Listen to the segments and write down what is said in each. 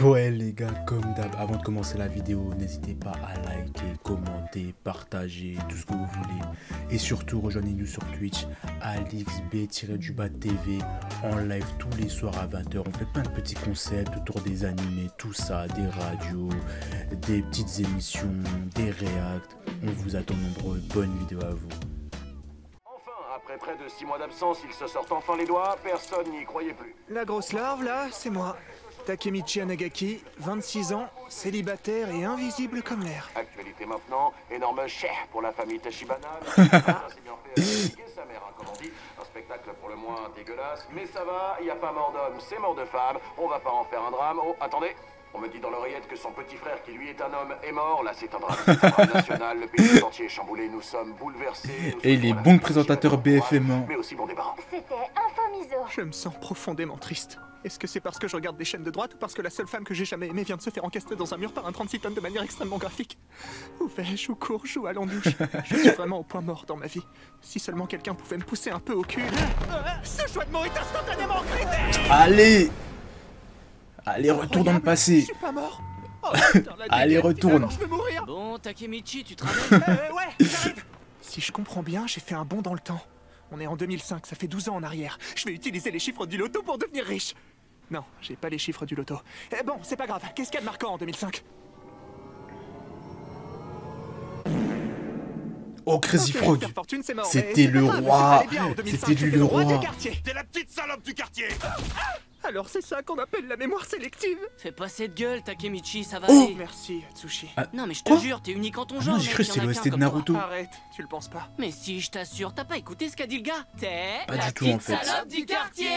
Ouais les gars, comme d'hab, avant de commencer la vidéo, n'hésitez pas à liker, commenter, partager, tout ce que vous voulez. Et surtout, rejoignez-nous sur Twitch, AlixB-TV, en live tous les soirs à 20 h. On fait plein de petits concepts autour des animés, tout ça, des radios, des petites émissions, des réacts. On vous attend nombreux, bonne vidéo à vous. Après près de 6 mois d'absence, ils se sortent enfin les doigts, personne n'y croyait plus. La grosse larve, là, c'est moi. Takemichi Anagaki, 26 ans, célibataire et invisible comme l'air. Actualité maintenant, énorme chèque pour la famille Tachibana. C'est bien fait expliquer sa mère, hein, comme on dit. Un spectacle pour le moins dégueulasse, mais ça va, il n'y a pas mort d'homme, c'est mort de femme. On va pas en faire un drame. Oh, attendez, on me dit dans l'oreillette que son petit frère, qui lui est un homme, est mort. Là, c'est un drame. C'est un drame national, le pays entier est chamboulé, nous sommes bouleversés. Et les bons présentateurs BFM. Mais aussi bon débarras. C'était infomiso. Je me sens profondément triste. Est-ce que c'est parce que je regarde des chaînes de droite ou parce que la seule femme que j'ai jamais aimée vient de se faire encastrer dans un mur par un 36 tonnes de manière extrêmement graphique? Où vais-je, où cours-je, où allons-nous? Je suis vraiment au point mort dans ma vie. Si seulement quelqu'un pouvait me pousser un peu au cul. Ce choix de mot est instantanément critique. Allez! Allez, retourne dans le passé. Je suis pas mort. Oh, putain, la Allez, dégaine, retourne. finalement, je vais mourir. Bon, Takemichi, tu te ramènes? Ouais, j'arrive. Si je comprends bien, j'ai fait un bond dans le temps. On est en 2005, ça fait 12 ans en arrière. Je vais utiliser les chiffres du loto pour devenir riche. Non, j'ai pas les chiffres du loto. Eh bon, c'est pas grave. Qu'est-ce qu'il y a de marquant en 2005? Oh, Crazy Ok, Frog. faire fortune, c'est mort, mais C'était c'est le pas grave, roi. ça allait bien en 2005, C'était lui j'étais le roi roi. du quartier. T'es la petite salope du quartier. Alors c'est ça qu'on appelle la mémoire sélective. Fais pas cette gueule, Takemichi, ça va Oh aller. Merci, Atsushi. Non mais je te Quoi jure, t'es unique en ton Ah genre. non, j'ai mec, cru que y en c'était a l'OST qu'un de comme toi. Naruto. Arrête, tu le penses pas. Mais si, je t'assure, t'as pas écouté ce qu'a dit le gars? T'es Pas la du tout, petite en fait. salope du quartier.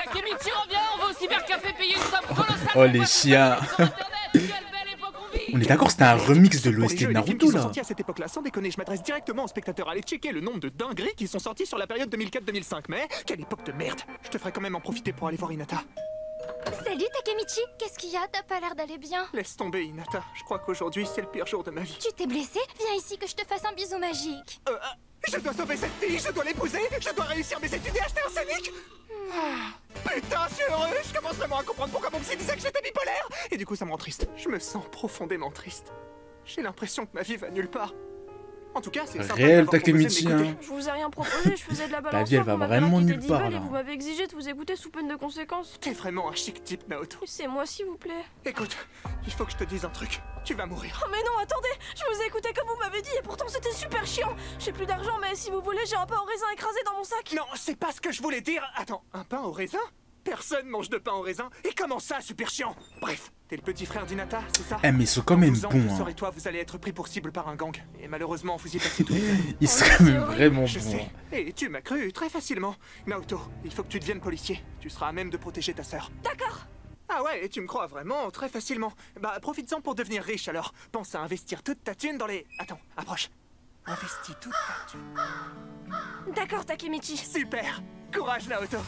Takemichi revient, on va au cybercafé payer une somme colossale. Oh, les chiens. Sur Internet, quelle belle époque on vit. On est d'accord, c'était un remix de Pour les l'OST jeux de et les films Naruto qui sont là. sortis à cette époque-là, sans déconner, je m'adresse directement aux spectateurs. Allez checker le nombre de dingueries qui sont sorties sur la période 2004-2005. Mais quelle époque de merde. Je te ferai quand même en profiter pour aller voir Hinata. Salut Takemichi, qu'est-ce qu'il y a? T'as pas l'air d'aller bien. Laisse tomber Hinata, je crois qu'aujourd'hui c'est le pire jour de ma vie. Tu t'es blessé? Viens ici que je te fasse un bisou magique. Je dois sauver cette fille, je dois l'épouser, je dois réussir mes études et acheter un Sonic. Putain, je suis heureux, je commence vraiment à comprendre pourquoi mon psy disait que j'étais bipolaire. Et du coup ça me rend triste, je me sens profondément triste. J'ai l'impression que ma vie va nulle part. En tout cas, c'est sympa Réel d'avoir proposé de Takemichi, m'écouter. hein. Je vous ai rien proposé, je faisais de la Ta balance. vie, elle va vraiment nulle part, là. Et vous m'avez exigé de vous écouter sous peine de conséquences. T'es vraiment un chic type, Naoto. C'est moi s'il vous plaît. Écoute, il faut que je te dise un truc. Tu vas mourir. Oh mais non, attendez, je vous ai écouté comme vous m'avez dit et pourtant c'était super chiant. J'ai plus d'argent mais si vous voulez, j'ai un pain au raisin écrasé dans mon sac. Non, c'est pas ce que je voulais dire. Attends, un pain au raisin? Personne mange de pain au raisin. Et comment ça, super chiant? Bref, t'es le petit frère d'Hinata, c'est ça? Eh mais ils sont quand même 12 ans, bons tu hein. sors et toi, vous allez être pris pour cible par un gang. Et malheureusement, vous y passez tout. Ils sont quand même vraiment Je bons. sais. hein. Et tu m'as cru très facilement. Naoto, il faut que tu deviennes policier. Tu seras à même de protéger ta sœur. D'accord. Ah ouais, et tu me crois vraiment très facilement. Bah, profites-en pour devenir riche alors. Pense à investir toute ta thune dans les... Attends, approche. Investis toute ta thune. D'accord Takemichi. Super. Courage, Naoto.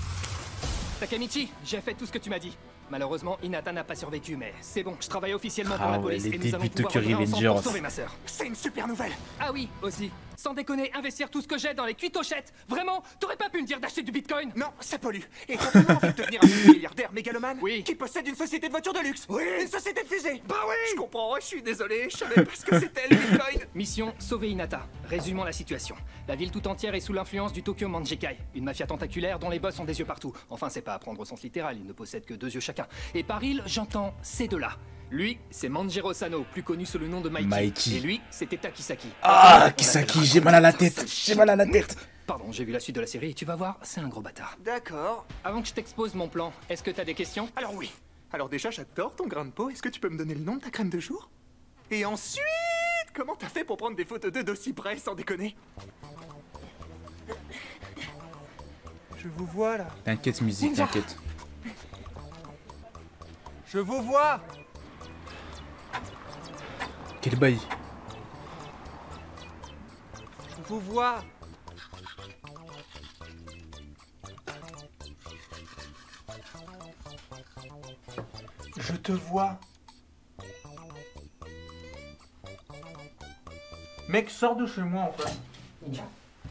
Takemichi, j'ai fait tout ce que tu m'as dit. Malheureusement, Hinata n'a pas survécu, mais c'est bon, je travaille officiellement pour Ah la ouais, police les et nous allons débuts de pouvoir Curry œuvrer ensemble Rangers. pour sauver ma sœur. C'est une super nouvelle. Ah oui, aussi. Sans déconner, investir tout ce que j'ai dans les cuitochettes. Vraiment, t'aurais pas pu me dire d'acheter du bitcoin? Non, ça pollue. Et t'as vraiment envie de devenir un milliardaire mégalomane? Oui. Qui possède une société de voitures de luxe? Oui. Une société de fusées? Bah oui. Je comprends, je suis désolé, je savais pas ce que c'était le bitcoin. Mission sauver Hinata. Résumons la situation. La ville tout entière est sous l'influence du Tokyo Manjikai, une mafia tentaculaire dont les boss ont des yeux partout. Enfin, c'est pas à prendre au sens littéral, ils ne possèdent que 2 yeux chacun. Et par il, j'entends ces deux-là. Lui, c'est Manjiro Sano, plus connu sous le nom de Mikey. Mikey. Et lui, c'était Takisaki. Ah, On Kisaki, l'appellera j'ai mal à la tête. J'ai mal à la tête. Pardon, j'ai vu la suite de la série et tu vas voir, c'est un gros bâtard. D'accord. Avant que je t'expose mon plan, est-ce que t'as des questions? Alors oui. Alors déjà, j'adore ton grain de peau. Est-ce que tu peux me donner le nom de ta crème de jour? Et ensuite, comment t'as fait pour prendre des photos d'eux d'aussi près, sans déconner? Je vous vois là. T'inquiète musique, t'inquiète. Je vous vois. Quel bail. Je vous vois. Je te vois. Mec, sors de chez moi en fait.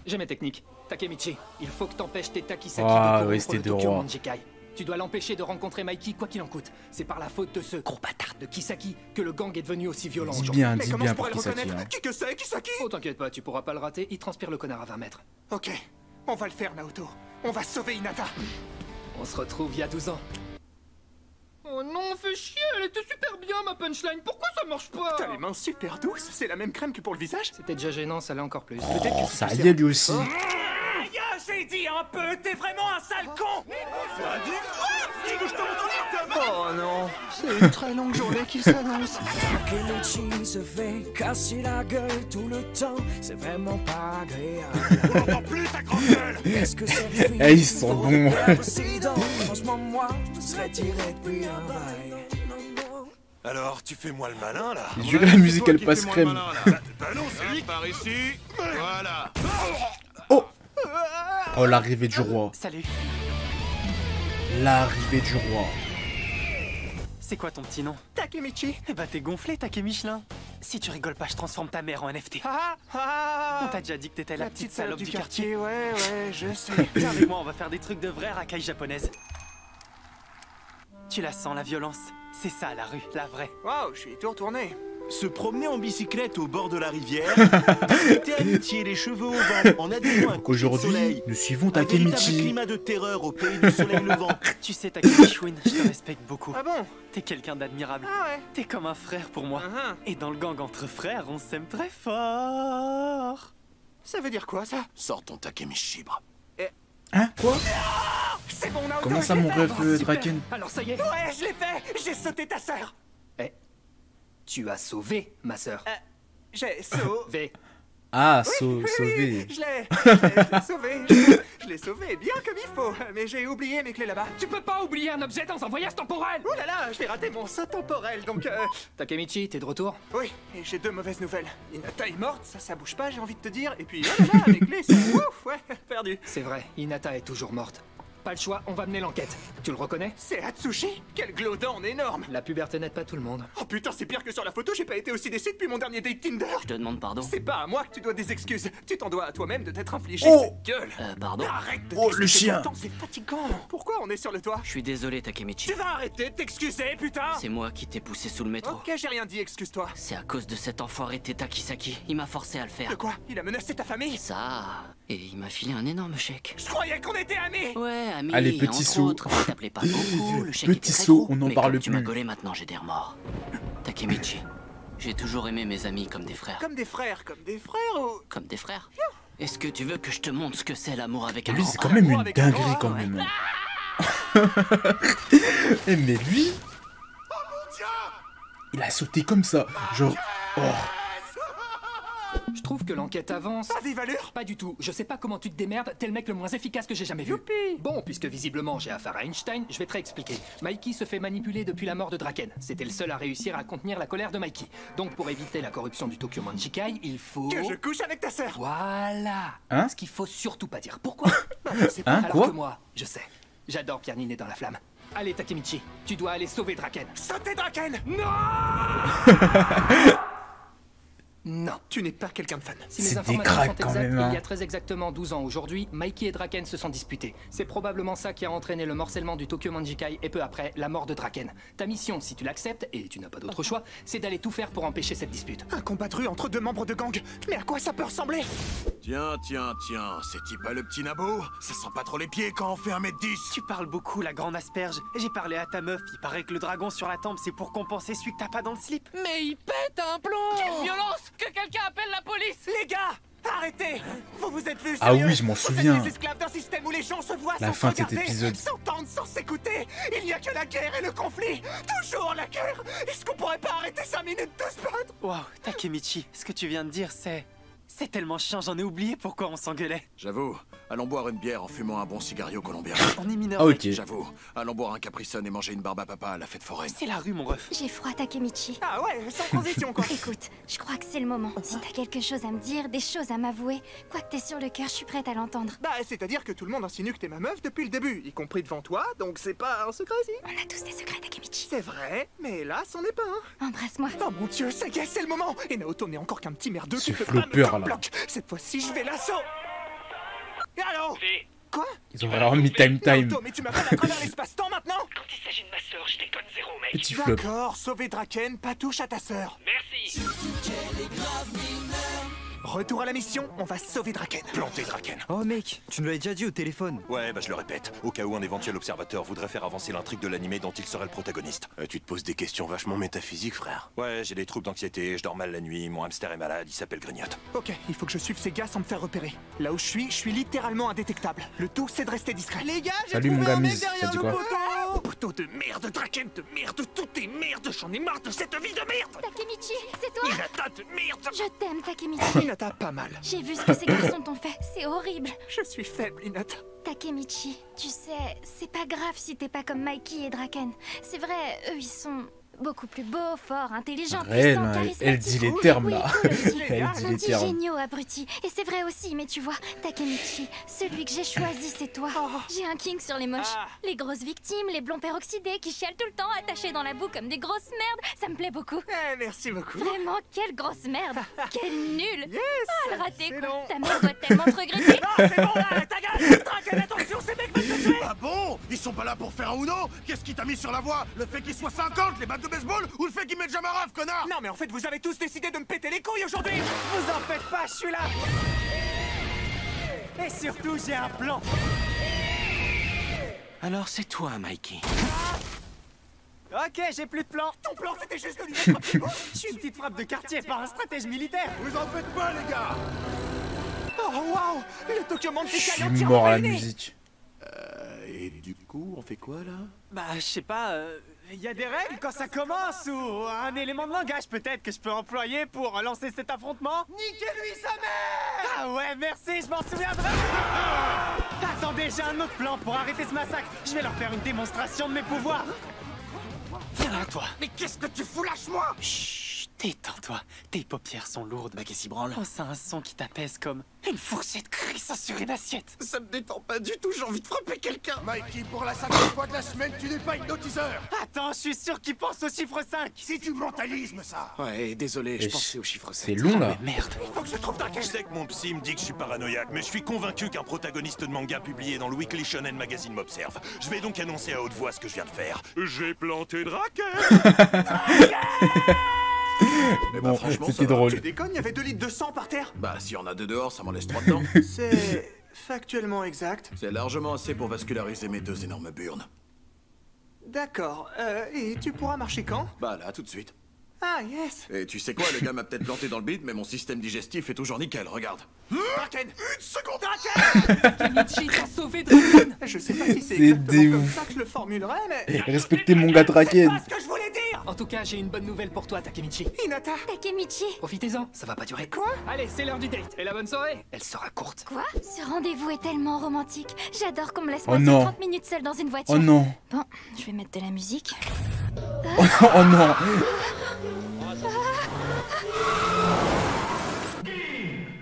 J'ai mes techniques. Takemichi, il faut que t'empêches tes Takisaki Ah, de ouais, corrompre c'était le de Tokyo roi. Manjikai. Tu dois l'empêcher de rencontrer Mikey quoi qu'il en coûte. C'est par la faute de ce gros bâtard de Kisaki que le gang est devenu aussi violent Dis aujourd'hui. bien, Mais dis comment bien je pour pourrais le Kisaki. reconnaître? Hein. Qui que c'est? Kisaki? Oh t'inquiète pas, tu pourras pas le rater, il transpire le connard à 20 mètres. Ok, on va le faire, Naoto. On va sauver Hinata. On se retrouve il y a 12 ans. Oh non, fais chier, elle était super bien ma punchline, pourquoi ça marche pas? T'as les mains super douces, c'est la même crème que pour le visage? C'était déjà gênant, ça l'est encore plus. Peut-être que Oh, si ça tu y sais- est lui aussi. J'ai dit un peu, t'es vraiment un sale con! Oh non, c'est une très longue journée qui s'annonce. Takemichi se fait casser la gueule tout le temps, c'est vraiment pas agréable. On n'entend plus ta grande gueule. Est-ce que cette fille Eh, ils sont vaut bons. perdre ses dents? Franchement, moi, je serais tiré depuis un bail. Alors, tu fais moi le malin là? Je dirais la musique elle passe crème. Bah non, c'est lui par ici. Voilà. Oh l'arrivée du roi. Salut, L'arrivée du roi. c'est quoi ton petit nom? Takemichi. Eh bah t'es gonflé, Take Michelin. Si tu rigoles pas, je transforme ta mère en NFT. On t'a déjà dit que t'étais la petite salope du quartier. Ouais, je sais. Viens avec moi, on va faire des trucs de vraie racaille japonaise. Tu la sens, la violence? C'est ça, la rue, la vraie. Waouh, je suis tout retourné. Se promener en bicyclette au bord de la rivière, discuter amitié, les cheveux au vent, en admirant un coucher de Aujourd'hui, soleil. nous suivons Un véritable Takemichi. climat de terreur au pays du soleil levant. Tu sais, Takemichi, je te respecte beaucoup. Ah bon? T'es quelqu'un d'admirable. Ah ouais. T'es comme un frère pour moi. Uh-huh. Et dans le gang entre frères, on s'aime très fort. Ça veut dire quoi ça? Sors ton Takemichi, bras. Hein? Quoi? C'est bon, Naoto. Comment ça je l'ai mon fait. ref Super. Draken? Alors ça y est, Ouais, je l'ai fait. J'ai sauté ta sœur. tu as sauvé ma sœur. J'ai sauvé. V. Ah, Oui, sauvé. je l'ai sauvé. Je l'ai sauvé bien comme il faut. Mais j'ai oublié mes clés là-bas. Tu peux pas oublier un objet dans un voyage temporel. Oh là là, je vais rater mon saut temporel, donc Takemichi, t'es de retour? oui, et j'ai deux mauvaises nouvelles. Hinata est morte, ça bouge pas, j'ai envie de te dire. Et puis, oh là là, mes clés sont ouf, ouais, perdu. C'est vrai, Hinata est toujours morte. Pas le choix, on va mener l'enquête. Tu le reconnais? C'est Atsushi? Quel glodant énorme. La puberté n'aide pas tout le monde. Oh putain, c'est pire que sur la photo, j'ai pas été aussi déçu depuis mon dernier date Tinder. Je te demande pardon. C'est pas à moi que tu dois des excuses. Tu t'en dois à toi-même de t'être infligé Oh cette gueule. Pardon. Arrête de Oh, le t'excuser chien. tout le temps, c'est fatigant. Pourquoi on est sur le toit? Je suis désolé, Takemichi. Tu vas arrêter de t'excuser, putain. C'est moi qui t'ai poussé sous le métro. Ok, j'ai rien dit, excuse-toi. C'est à cause de cet enfoiré Teta Kisaki. Il m'a forcé à le De faire. quoi? Il a menacé ta famille? Ça. Et il m'a filé un énorme chèque. Je croyais qu'on était amis. Ouais, ami. Allez, petit entre saut. autres, ça t'appelait pas beaucoup. Le chèque Petit était très saut, gros, on n'en mais parle comme tu m'as plus. gaulé, maintenant j'ai des remords. Takemichi, j'ai toujours aimé mes amis comme des frères. Comme des frères ou... Comme des frères. Est-ce que tu veux que je te montre ce que c'est l'amour avec un Lui grand c'est quand A? même une avec un dinguerie grand quand A, même. Eh, mais lui, il a sauté comme ça. Genre, oh. Je trouve que l'enquête avance. Pas vive allure. Pas du tout. Je sais pas comment tu te démerdes, t'es le mec le moins efficace que j'ai jamais vu. Bon, puisque visiblement j'ai affaire à Einstein, je vais te réexpliquer. Mikey se fait manipuler depuis la mort de Draken. C'était le seul à réussir à contenir la colère de Mikey. Donc pour éviter la corruption du Tokyo Manjikai, il faut... Que je couche avec ta sœur. Voilà. Hein? Ce qu'il faut surtout pas dire. Pourquoi? Hein, Alors quoi? que moi, je sais. J'adore Pierre Ninet dans la flamme. Allez Takemichi, tu dois aller sauver Draken. Sautez Draken. Non. Tu n'es pas quelqu'un de fun. Si mes C'est des informations cracks sont quand exactes, même, hein. il y a très exactement 12 ans aujourd'hui, Mikey et Draken se sont disputés. C'est probablement ça qui a entraîné le morcellement du Tokyo Manjikai et peu après, la mort de Draken. Ta mission, si tu l'acceptes, et tu n'as pas d'autre choix, c'est d'aller tout faire pour empêcher cette dispute. Un combat de rue entre deux membres de gang. Mais à quoi ça peut ressembler? Tiens, c'est-il pas le petit Nabo? Ça sent pas trop les pieds quand on fait 1m10. Tu parles beaucoup, la grande asperge. J'ai parlé à ta meuf, il paraît que le dragon sur la tempe, c'est pour compenser celui que t'as pas dans le slip. Mais il pète un plomb. Quelle violence! Que quelqu'un appelle la police! Les gars, arrêtez. Vous vous êtes vus Ah sérieux? oui, je m'en Vous êtes souviens. des esclaves d'un système où les gens se voient La sans fin se de cet regarder, épisode. s'entendent sans s'écouter. Il n'y a que la guerre et le conflit. Toujours la guerre. Est-ce qu'on pourrait pas arrêter 5 minutes de se battre? Waouh, Takemichi, ce que tu viens de dire, c'est tellement chiant, j'en ai oublié pourquoi on s'engueulait. J'avoue, allons boire une bière en fumant un bon cigario colombien. On est mineurs, Ah, mec. ok. J'avoue, allons boire un Capri Sun et manger une barbe à papa à la fête foraine. C'est la rue, mon ref. J'ai froid, Takemichi. Ah ouais, sans transition quoi. Écoute, je crois que c'est le moment. Si t'as quelque chose à me dire, des choses à m'avouer, quoi que t'aies sur le cœur, je suis prête à l'entendre. Bah, c'est-à-dire que tout le monde insinue que t'es ma meuf depuis le début, y compris devant toi, donc c'est pas un secret ici. On a tous des secrets, Takemichi. C'est vrai, mais là, c'en est pas un. Embrasse-moi. Oh mon dieu, ça y est, c'est le moment. Et Naoto n'est encore qu'un petit merdeux qui Ce peut pas me flopper, là. bloc. Cette fois-ci, je vais l'assaut. Et allô? Quoi? Ils ont vraiment mis time. Naruto, mais tu m'appelles à travers l'espace-temps maintenant? Quand il s'agit de ma sœur, je déconne zéro, mec. Petit flop. D'accord, sauver Draken, pas touche à ta sœur. Merci. Retour à la mission, on va sauver Draken. Planter Draken. Oh mec, tu nous l'avais déjà dit au téléphone. Ouais, bah je le répète, au cas où un éventuel observateur voudrait faire avancer l'intrigue de l'animé dont il serait le protagoniste. Tu te poses des questions vachement métaphysiques, frère. Ouais, j'ai des troubles d'anxiété, je dors mal la nuit, mon hamster est malade, il s'appelle Grignotte. Ok, il faut que je suive ces gars sans me faire repérer. Là où je suis littéralement indétectable. Le tout, c'est de rester discret. Les gars, j'ai Salut, mon trouvé un mec gamise, t'as derrière dit le quoi? poteau. Poteau de merde, Draken de merde, tout est merde, j'en ai marre de cette vie de merde. Takemichi, c'est toi? Hinata de merde. Je t'aime, Takemichi. Hinata, pas mal. J'ai vu ce que ces garçons t'ont fait, c'est horrible. Je suis faible, Hinata. Takemichi, tu sais, c'est pas grave si t'es pas comme Mikey et Draken. C'est vrai, eux ils sont beaucoup plus beaux, forts, intelligents, puissants, Reine, charismatiques. elle dit les termes Oui, là. cool aussi. Elle dit On les dit termes. géniaux, abrutis. Et c'est vrai aussi, mais tu vois, Takemichi, celui que j'ai choisi, c'est toi. J'ai un king sur les moches. Les grosses victimes, les blonds peroxydés qui chialent tout le temps, attachés dans la boue comme des grosses merdes. Ça me plaît beaucoup. Merci beaucoup. Vraiment, quelle grosse merde. Quel nul. Yes, Oh, le raté, quoi. Ta mère doit tellement te regretter. Non, c'est bon là, ta gueule. Draken, attention, ces mecs veulent te tuer. Ah bon? Ils sont pas là pour faire un Uno? Qu'est-ce qui t'a mis sur la voie? Le fait qu'ils soient 50, les battes de baseball, ou le fait qu'ils mettent jamais un rêve, connard? Non, mais en fait, vous avez tous décidé de me péter les couilles aujourd'hui. Vous en faites pas, je suis là. Et surtout, j'ai un plan. Alors c'est toi, Mikey. Ok, j'ai plus de plan. Ton plan, c'était juste de lui mettre un petit coup. Je suis une petite frappe de quartier, pas un stratège militaire. Vous en faites pas, les gars! Oh, waouh. Le Tokyo Je Manji suis entièrement mort à la ruiné. musique. Et du coup, on fait quoi, là? Bah, je sais pas, il y a des règles quand ça commence ou un élément de langage peut-être que je peux employer pour lancer cet affrontement. Niquez-lui sa mère! Ah ouais, merci, je m'en souviendrai. Attendez, j'ai un autre plan pour arrêter ce massacre. Je vais leur faire une démonstration de mes pouvoirs. Viens là, toi. Mais qu'est-ce que tu fous, lâche-moi. Chut, détends-toi. Tes paupières sont lourdes. Bah qu'est-ce qui branle? Pense à un son qui t'apaise comme une fourchette crisse sur une assiette. Ça me détend pas du tout, j'ai envie de frapper quelqu'un. Mikey, pour la 5e fois de la semaine, tu n'es pas hypnotiseur! Attends, je suis sûr qu'il pense au chiffre 5. C'est du mentalisme, ça! Ouais, désolé, je Wesh, pensais au chiffre 7. C'est long là. Merde. Faut que je trouve Draken. Je sais que mon psy me dit que je suis paranoïaque, mais je suis convaincu qu'un protagoniste de manga publié dans le Weekly Shonen Magazine m'observe. Je vais donc annoncer à haute voix ce que je viens de faire. J'ai planté Draken. Bon, franchement, c'était ça va. drôle. Tu déconnes, il y avait 2 litres de sang par terre. Bah, s'il y en a 2 dehors, ça m'en laisse 3 dedans. C'est factuellement exact. C'est largement assez pour vasculariser mes 2 énormes burnes. D'accord. Et tu pourras marcher quand? Bah là, tout de suite. Ah, yes. Et tu sais quoi, le gars m'a peut-être planté dans le bide, mais mon système digestif est toujours nickel, regarde. Draken. Une seconde! Takemichi, t'as sauvé Draken. Je sais pas si c'est C'est exactement des comme ouf. ça que je le formulerais, mais... Respectez mon gars Draken. C'est pas ce que je voulais dire. En tout cas, j'ai une bonne nouvelle pour toi, Takemichi. Hinata. Takemichi. Profitez-en, ça va pas durer. Quoi? Allez, c'est l'heure du date. Et la bonne soirée, elle sera courte. Quoi? Ce rendez-vous est tellement romantique. J'adore qu'on me laisse Oh passer non. 30 minutes seule dans une voiture. Oh non. Bon, je vais mettre de la musique. Oh non.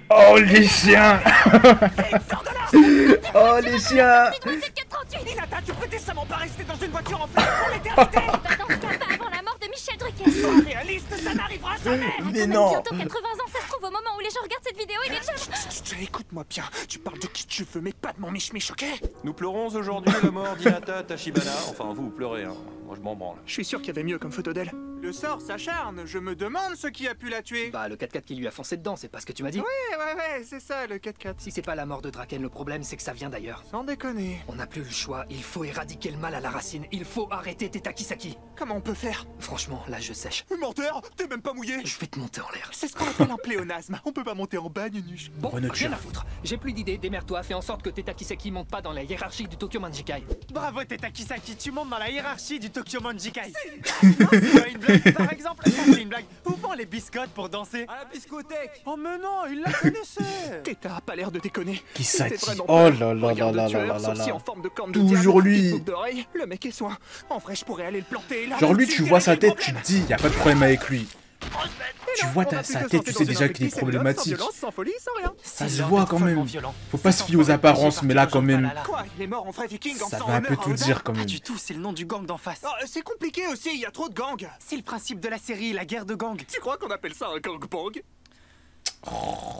Oh les chiens. Oh les chiens. Hinata, tu peux décemment pas rester dans une voiture en flamme pour l'éternité. Bah dans ce cas, pas avant la mort de Michel Drucker. Réaliste, ça n'arrivera jamais. Mais Quand même non. bientôt 80 ans, ça se trouve au moment où les gens regardent cette vidéo, il est déjà... Écoute-moi bien, tu parles de qui tu veux, mais pas de mon mich-mich, ok? Nous pleurons aujourd'hui la mort d'Hinata Tachibana. Enfin, vous pleurez, hein. Moi, je m'en branle. Je suis sûr qu'il y avait mieux comme photo d'elle. Le sort s'acharne, je me demande ce qui a pu la tuer. Bah, le 4x4 qui lui a foncé dedans, c'est pas ce que tu m'as dit? Ouais, c'est ça, le 4x4. Si c'est pas la mort de Draken, le problème c'est que ça vient d'ailleurs. Sans déconner. On n'a plus le choix, il faut éradiquer le mal à la racine, il faut arrêter tes Takisaki. Comment on peut faire? Franchement, là je sèche. Menteur, t'es même pas mouillé. Je vais te monter en l'air. C'est ce qu'on appelle un pléonasme. On peut pas monter en bagne, nuche. Bon, Renotir. rien à foutre. J'ai plus d'idées, démerde-toi, fais en sorte que tes Takisaki montent pas dans la hiérarchie du Tokyo Manjikai. Bravo, Takisaki, tu montes dans la hiérarchie du Tokyo Manjikai. C'est pas une blague, par exemple. Ça, c'est une blague. Où vont les biscottes pour danser? À la biscothèque. Oh mais non, il la connaissait. Teta a pas l'air de déconner. Qui C'était s'attire. vraiment Oh pas. là là Regarde là le là tueur, là là sourcil là. en forme de corne de Toujours diable, lui. petite boucle d'oreille. Le mec est soin. En vrai, je pourrais aller le planter. Là, Genre tout de lui, suite, tu et vois sa régler le tête, tu problème. te dis, y a pas de problème avec lui. Tu vois On a sa plus de tête, tu santé sais dans déjà une qu'il est entreprise, c'est love, problématique. Sans violence, sans folie, sans rien. Ça se voit quand même. Faut pas se fier aux apparences, mais là quand même. Quoi? Il est mort en vrai viking en Ça sang va un peu honneur à tout Oda? dire quand Pas même. du tout, c'est le nom du gang d'en face. Oh, c'est compliqué aussi, il y a trop de gangs. C'est le principe de la série, la guerre de gang. Tu crois qu'on appelle ça un gangbang?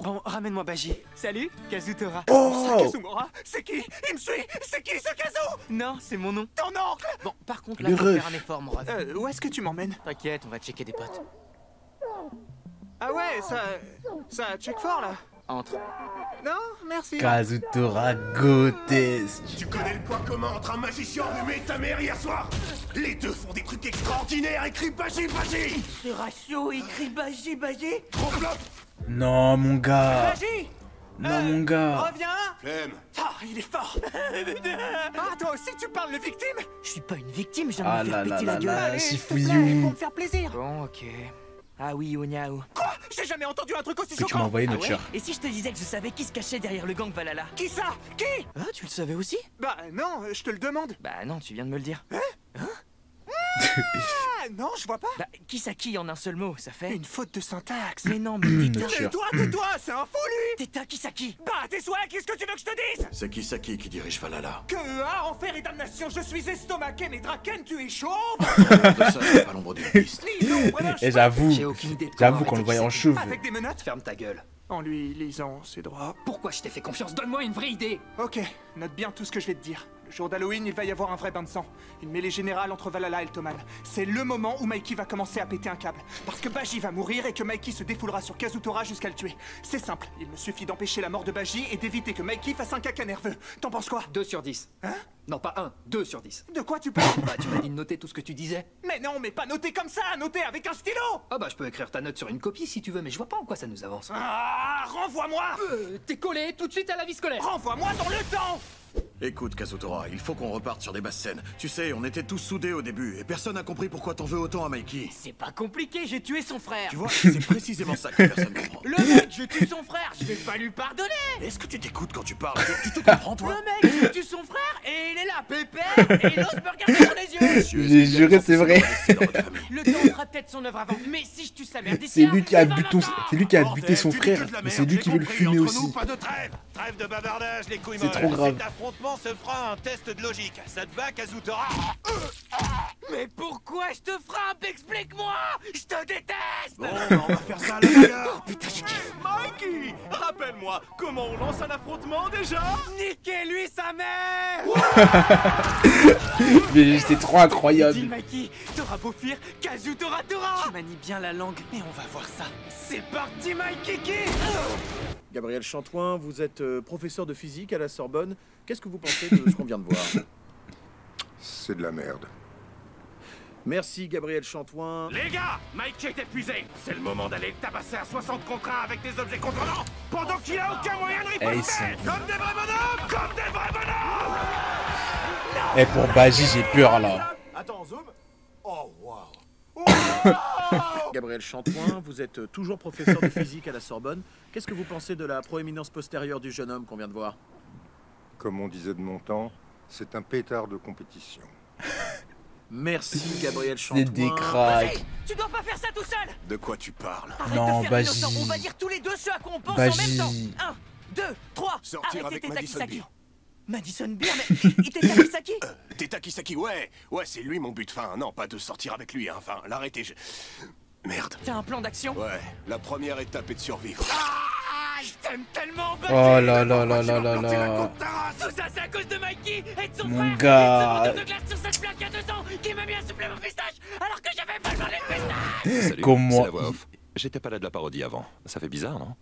Bon, ramène-moi Baji. Salut, Kazutora. Oh, Kazumura, c'est qui? Il me suit. C'est qui ce Kazu? Non, c'est mon nom. Ton oncle? Bon, par contre, là, faut faire un effort, mon ref. Où est-ce que tu m'emmènes? T'inquiète, on va checker des potes. Ah ouais, ça check fort là. Entre. Non, merci. Kazutora Gotes. Tu connais le point commun entre un magicien enrhumé et ta mère hier soir? Les deux font des trucs extraordinaires, écrit Baji Baji. Ce ratio écrit Baji Baji. Trop flop. Non, mon gars. Baji. Non, mon gars. Reviens. Flemme. Ah, il est fort. Ah, toi aussi tu parles de victime? Je suis pas une victime, j'ai Ah envie de là faire là péter là la gueule. là, Allez, s'il te plaît, Shifuyu. pour me faire plaisir. Bon, ok. Ah oui, Onyao. Quoi? J'ai jamais entendu un truc aussi Que tu m'as choquant. envoyé notre Ah cher. ouais? Et si je te disais que je savais qui se cachait derrière le gang Valhalla? Qui ça? Qui? Ah, tu le savais aussi? Bah non, je te le demande. Bah non, tu viens de me le dire. Ah non, je vois pas. Bah, Kisaki en un seul mot, ça fait... Une faute de syntaxe. Mais non, mais Teta... Tais-toi, c'est un fou lui. Teta Kisaki. Bah tes souhaits, qu'est-ce que tu veux que je te dise? C'est Kisaki qui dirige Valhalla. Que enfer et damnation, je suis estomaqué, mais Draken, tu es chauve. De ça, c'est pas l'ombre d'une piste. Et j'avoue, J'ai aucune idée de comment j'avoue qu'on le voyait en arrêter chauve. Avec des menottes? Ferme ta gueule. En lui lisant ses droits. Pourquoi je t'ai fait confiance? Donne-moi une vraie idée. Ok, note bien tout ce que je vais te dire. Le jour d'Halloween, il va y avoir un vrai bain de sang. Une mêlée générale entre Valhalla et le Toman. C'est le moment où Mikey va commencer à péter un câble. Parce que Baji va mourir et que Mikey se défoulera sur Kazutora jusqu'à le tuer. C'est simple, il me suffit d'empêcher la mort de Baji et d'éviter que Mikey fasse un caca nerveux. T'en penses quoi? 2 sur 10. Hein? Non, pas 1, 2 sur 10. De quoi tu parles? Bah, tu m'as dit de noter tout ce que tu disais. Mais non, mais pas noter comme ça, noter avec un stylo. Ah bah, je peux écrire ta note sur une copie si tu veux, mais je vois pas en quoi ça nous avance. Ah, renvoie-moi. T'es collé tout de suite à la vie scolaire. Renvoie-moi dans le temps. Écoute, Kazutora, il faut qu'on reparte sur des basses scènes. Tu sais, on était tous soudés au début, et personne n'a compris pourquoi t'en veux autant à Mikey. C'est pas compliqué, j'ai tué son frère. Tu vois, c'est précisément ça que personne comprend. Le mec, je tue son frère, je vais pas lui pardonner. Est-ce que tu t'écoutes quand tu parles? Tu te comprends, toi? Le mec, je tue son frère et il est là, pépère, et il ose me regarder dans les yeux. J'ai juré, c'est vrai. Le temps fera peut-être son œuvre avant, mais si je tue sa mère d'ici C'est là, lui qui a il va buté, m'attendre. c'est lui qui a buté son Tu dis frère, que de la mais c'est merde, lui j'ai qui veut le compris, fumer entre aussi. nous, pas de trêve. Trêve de bavardage, les couilles C'est molles. trop grave. Cet affrontement se fera un test de logique. Ça te va, Kazutora? Mais pourquoi je te frappe? Explique-moi. Je te déteste. Bon, on va faire ça à la bagarre. Putain, je kiffe. Mikey, rappelle-moi, comment on lance un affrontement déjà? Niquez-lui sa mère. Mais c'est trop incroyable. Dis Mikey, t'auras beau fuir, Kazutora Tora. Tu manies bien la langue, mais on va voir ça. C'est parti, Mikey Kiki. Gabriel Chantoin, vous êtes professeur de physique à la Sorbonne. Qu'est-ce que vous pensez de ce qu'on vient de voir? C'est de la merde. Merci Gabriel Chantoin. Les gars, Mikey est épuisé. C'est le moment d'aller le tabasser à 60 contre 1 avec des objets contondants, pendant qu'il a aucun moyen de riposter. Comme des vrais bonhommes. Comme des vrais bonhommes. Et pour Baji, j'ai peur là. Attends, zoom. Oh, waouh. Gabriel Chantoin, vous êtes toujours professeur de physique à la Sorbonne. Qu'est-ce que vous pensez de la proéminence postérieure du jeune homme qu'on vient de voir? Comme on disait de mon temps, c'est un pétard de compétition. Merci Gabriel Chantoin. C'est des cracks. Tu dois pas faire ça tout seul. De quoi tu parles? Arrête Non, de faire Baji. l'innocent. On va dire tous les deux ce à quoi on pense Baji. en même temps. 1, 2, 3. Sortir avec Teta Madison Kisaki. Beer. Madison Beer, mais il était Takisaki. Teta Kisaki, ouais, c'est lui mon but. Enfin, non, pas de sortir avec lui, hein. Enfin, l'arrêter, Merde. T'as un plan d'action? Ouais, la première étape est de survivre. Ah, je t'aime tellement, Baji. Oh là là là là là là. Tout ça, c'est à cause de Mikey et de son Mon frère. gars. Et de ce vendeur de glace sur cette plaque il y a 2 ans qui m'a mis un supplément pistache alors que j'avais pas demandé de pistache. Salut, Comme moi. c'est la voix off. J'étais pas là de la parodie avant. Ça fait bizarre, non?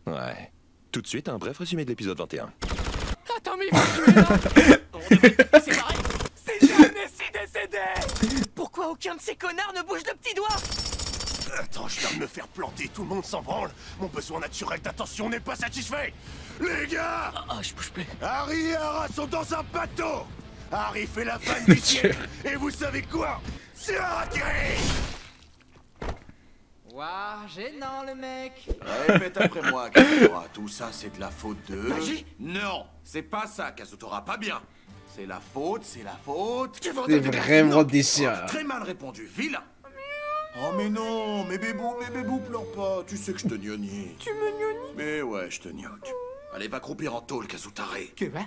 Ouais. Tout de suite, un bref résumé de l'épisode 21. Attends, mais il faut tuer là. On devrait se séparer. C'est jamais si décédé. Pourquoi aucun de ces connards ne bouge le petit doigt? Attends, je viens de me faire planter, tout le monde s'en branle. Mon besoin naturel d'attention n'est pas satisfait. Les gars! Ah, je bouge plus. Harry et Ara sont dans un bateau. Harry fait la panne du siècle. Et vous savez quoi? C'est Ara qui rit. Waouh, gênant le mec. Répète après moi, Kazutora. Tout ça, c'est de la faute de... Baji? Non, c'est pas ça, Kazutora, pas bien. C'est la faute. C'est vraiment déchirant. Très mal répondu, vilain. Oh mais non, mais bébou, pleure pas. Tu sais que je te gnognis. Tu me gnognis? Mais ouais, je te gnogue. Allez, va croupir en tôle, Kazutare. Que va?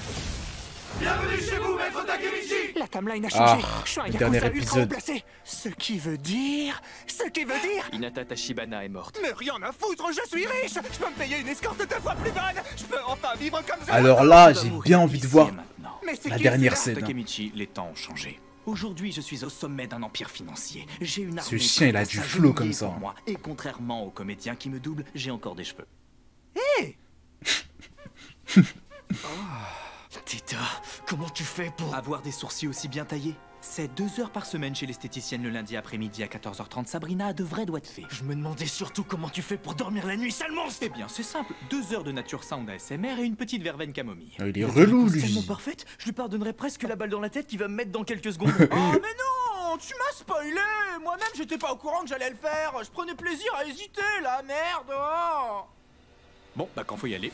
Bienvenue chez vous, maître Takemichi. La timeline a changé. Je suis un le dernier yakuza ultra haut épisode. placé. Ce qui veut dire... Hinata Tachibana est morte. Mais rien à foutre, je suis riche. Je peux me payer une escorte 2 fois plus bonne. Je peux enfin vivre comme ça. Alors là, j'ai bien envie de voir Mais c'est la qui, dernière celui-là scène. Takemichi, les temps ont changé. Aujourd'hui, je suis au sommet d'un empire financier. J'ai une Ce armée chien, il a prête du à flow s'agenouiller comme ça. pour moi. Et contrairement aux comédiens qui me doublent, j'ai encore des cheveux. Hé Tita, comment tu fais pour avoir des sourcils aussi bien taillés? C'est 2 heures par semaine chez l'esthéticienne le lundi après-midi à 14h30. Sabrina a de vrais doigts de fée. Je me demandais surtout comment tu fais pour dormir la nuit, sale monstre. Eh bien, c'est simple. 2 heures de nature sound ASMR et une petite verveine camomille. Il est relou, lui. C'est tellement parfaite, je lui pardonnerais presque la balle dans la tête qu'il va me mettre dans quelques secondes. Oh mais non, tu m'as spoilé. Moi-même, j'étais pas au courant que j'allais le faire. Je prenais plaisir à hésiter, la merde. Oh. Bon, bah quand faut y aller.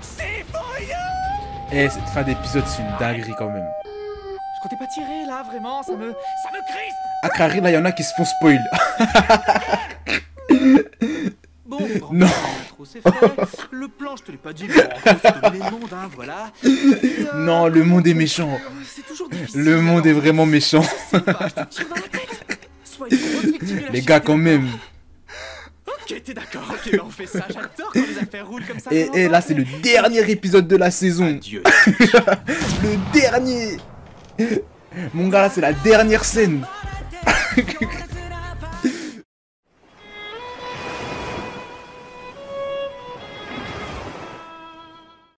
C'est furieux. Eh, cette fin d'épisode, c'est une dinguerie quand même. Je comptais pas tirer là, vraiment, ça me crispe. Ah, Crary, là, il y en a qui se font spoil. Bon, non. Trop c'est fait. Le plan, je te l'ai pas dit, mais en gros, c'est le monde, hein, voilà. Non, le monde est méchant. C'est toujours difficile. Le monde est vraiment méchant. Les gars, quand même. Ok, t'es d'accord, ok, bah on fait ça, j'adore quand les affaires roulent comme ça. Et là, c'est le dernier épisode de la saison. Adieu. Le dernier. Mon gars, là, c'est la dernière scène.